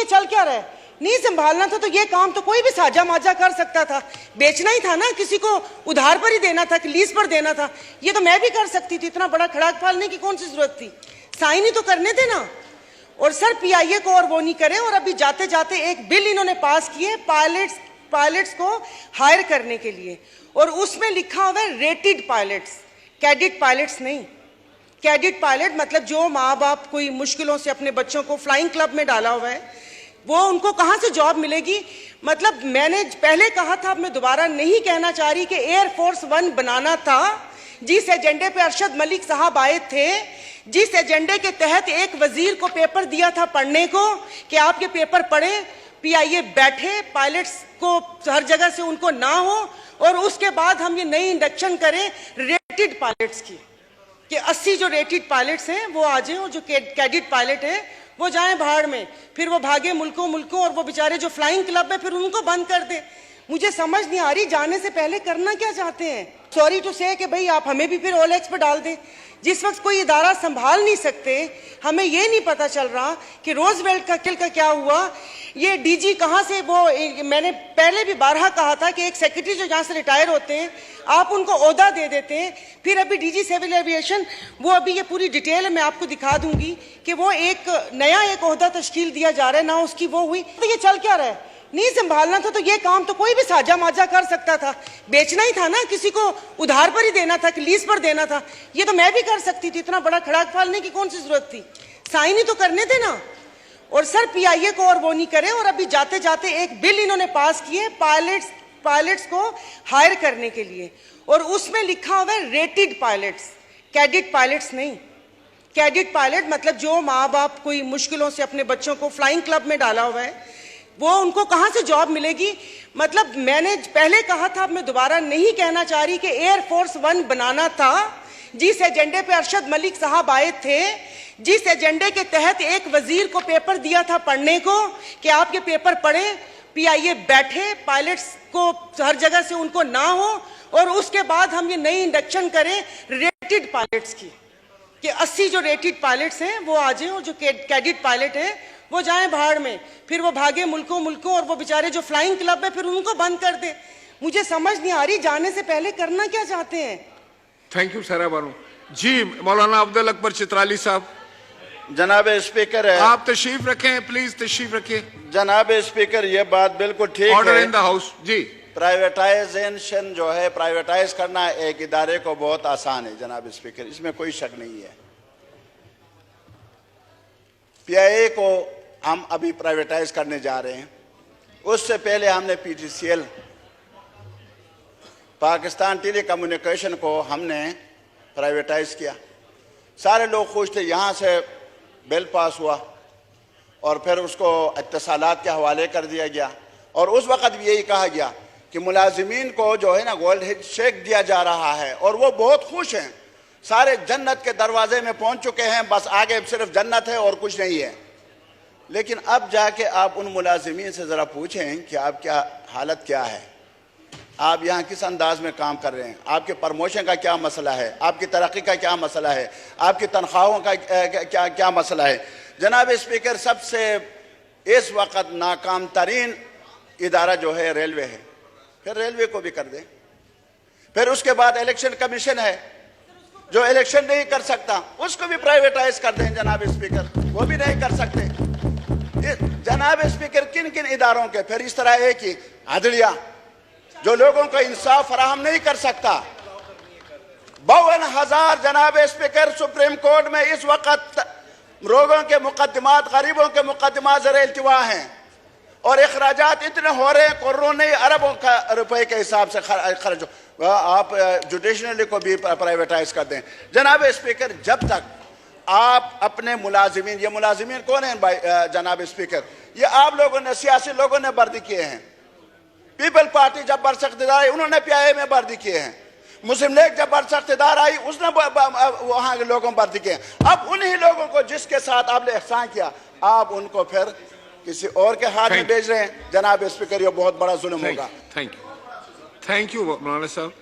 ये चल क्या रहा है? नहीं संभालना था तो ये काम तो कोई भी साजा माजा कर सकता था, बेचना ही था ना, किसी को उधार पर ही देना था कि लीज पर देना था। ये तो मैं भी कर सकती थी, इतना बड़ा खड़ाक पालने की कौन सी जरूरत थी? साइन ही तो करने थे ना। और सर पीआईए को और वो नहीं करे। और अभी जाते जाते एक बिल इन्होंने पास किए पायलट्स को हायर करने के लिए, और उसमें लिखा हुआ है रेटेड पायलट्स, कैडेट पायलट्स नहीं। कैडेट पायलट मतलब जो माँ बाप कोई मुश्किलों से अपने बच्चों को फ्लाइंग क्लब में डाला हुआ है, वो उनको कहाँ से जॉब मिलेगी? मतलब मैंने पहले कहा था, अब मैं दोबारा नहीं कहना चाह रही कि एयरफोर्स 1 बनाना था। जिस एजेंडे पे अरशद मलिक साहब आए थे, जिस एजेंडे के तहत एक वजीर को पेपर दिया था पढ़ने को कि आप ये पेपर पढ़ें, पीआईए बैठे, पायलट्स को हर जगह से उनको ना हो, और उसके बाद हम ये नई इंडक्शन करें रेटेड पायलट्स की कि 80 जो रेटेड पायलट्स हैं वो आ जाएं, और जो कैडेट पायलट है वो जाएं भाड़ में, फिर वो भागे मुल्कों, और वो बेचारे जो फ्लाइंग क्लब है फिर उनको बंद कर दे। मुझे समझ नहीं आ रही जाने से पहले करना क्या चाहते हैं। सॉरी टू से कि भाई आप हमें भी फिर ओलेक्स पे डाल दें। जिस वक्त कोई इदारा संभाल नहीं सकते, हमें ये नहीं पता चल रहा कि रोजवेल्ट का किल का क्या हुआ, ये डीजी कहाँ से, वो मैंने पहले भी बारहा कहा था कि एक सेक्रेटरी जो जहाँ से रिटायर होते हैं आप उनको ओहदा दे देते हैं, फिर अभी डीजी सिविल एविएशन, वो अभी ये पूरी डिटेल मैं आपको दिखा दूंगी कि वो एक नया एक ओहदा तश्कील दिया जा रहा है ना, उसकी वो हुई। तो ये चल क्या रहा है? नहीं संभालना था तो ये काम तो कोई भी साजा माजा कर सकता था, बेचना ही था ना, किसी को उधार पर ही देना था कि लीज पर देना था। ये तो मैं भी कर सकती थी, इतना बड़ा खड़ाक पालने की कौन सी जरूरत थी? साइन ही तो करने थे ना। और सर पीआईए को और वो नहीं करे। और अभी जाते जाते एक बिल इन्होंने पास किए पायलट्स को हायर करने के लिए, और उसमें लिखा हुआ है रेटेड पायलट्स, कैडेट पायलट्स नहीं। कैडेट पायलट मतलब जो माँ बाप कोई मुश्किलों से अपने बच्चों को फ्लाइंग क्लब में डाला हुआ है, वो उनको कहाँ से जॉब मिलेगी? मतलब मैंने पहले कहा था, अब मैं दोबारा नहीं कहना चाह रही कि एयरफोर्स 1 बनाना था। जिस एजेंडे पे अरशद मलिक साहब आए थे, जिस एजेंडे के तहत एक वजीर को पेपर दिया था पढ़ने को कि आप ये पेपर पढ़ें, पीआईए बैठे, पायलट्स को हर जगह से उनको ना हो, और उसके बाद हम ये नई इंडक्शन करें रेटेड पायलट्स की कि 80 जो रेटेड पायलट्स हैं वो आ जाएं, और जो कैडेट पायलट है वो जाएं भाड़ में, फिर वो भागे मुल्कों, और वो बेचारे जो फ्लाइंग क्लब है फिर उनको बंद कर दे। मुझे समझ नहीं आ रही जाने से पहले करना क्या चाहते हैं। थैंक यू सारा बानू जी। मौलाना अब्दुल अकबर चित्राली साहब। जनाब स्पीकर है, आप तशरीफ रखें, प्लीज तशरीफ रखें। जनाब स्पीकर ये बात बिल्कुल ठीक है। ऑर्डर इन द हाउस जी। प्राइवेटाइजेशन जो है, प्राइवेटाइज करना एक इदारे को बहुत आसान है जनाब स्पीकर, इसमें कोई शक नहीं है। पीआईए को हम अभी प्राइवेटाइज करने जा रहे हैं। उससे पहले हमने पीटीसीएल, पाकिस्तान टेली कम्युनिकेशन को हमने प्राइवेटाइज किया। सारे लोग खुश थे, यहाँ से बिल पास हुआ और फिर उसको इत्तसालात के हवाले कर दिया गया, और उस वक़्त भी यही कहा गया कि मुलाजिमीन को जो है ना गोल्ड शेक दिया जा रहा है, और वो बहुत खुश हैं, सारे जन्नत के दरवाजे में पहुंच चुके हैं, बस आगे सिर्फ जन्नत है और कुछ नहीं है। लेकिन अब जाके आप उन मुलाजिमीन से ज़रा पूछें कि आप क्या हालत क्या है, आप यहाँ किस अंदाज में काम कर रहे हैं, आपके प्रमोशन का क्या मसला है, आपकी तरक्की का क्या मसला है, आपकी तनख्वाहों का क्या मसला है। जनाब स्पीकर, सबसे इस वक्त नाकाम तरीन इदारा जो है रेलवे है, फिर रेलवे को भी कर दें। फिर उसके बाद इलेक्शन कमीशन है जो इलेक्शन नहीं कर सकता, उसको भी प्राइवेटाइज कर दें जनाब स्पीकर, वो भी नहीं कर सकते। जनाब स्पीकर, किन किन इदारों के, फिर इस तरह है कि अदलिया जो लोगों को इंसाफ फराहम नहीं कर सकता। 52,000 जनाब स्पीकर सुप्रीम कोर्ट में इस वक्त लोगों के मुकदमात, गरीबों के मुकदमात ज़र इल्तिवा हैं, और अखराजात इतने हो रहे हैं करोड़ों अरबों का रुपए के हिसाब से खर्च हो। आप जुडिशनरी को भी प्राइवेटाइज कर दें। जनाब स्पीकर, जब तक आप अपने मुलाजिमीन, ये मुलाजिमीन कौन है भाई जनाब स्पीकर, ये आप लोगों ने, सियासी लोगों ने भर्ती किए हैं। पीपल पार्टी जब बरसख्तिदार आई उन्होंने पीआईए में भर्ती किए हैं। मुस्लिम लीग जब बरसख्तिदार आई उसने वहां के लोगों भर्ती किए। अब उन्हीं लोगों को जिसके साथ आपने एहसान किया, आप उनको फिर किसी और के हाथ में भेज रहे हैं। जनाब स्पीकर, ये बहुत बड़ा जुल्म होगा। थैंक यू मौलाना साहब।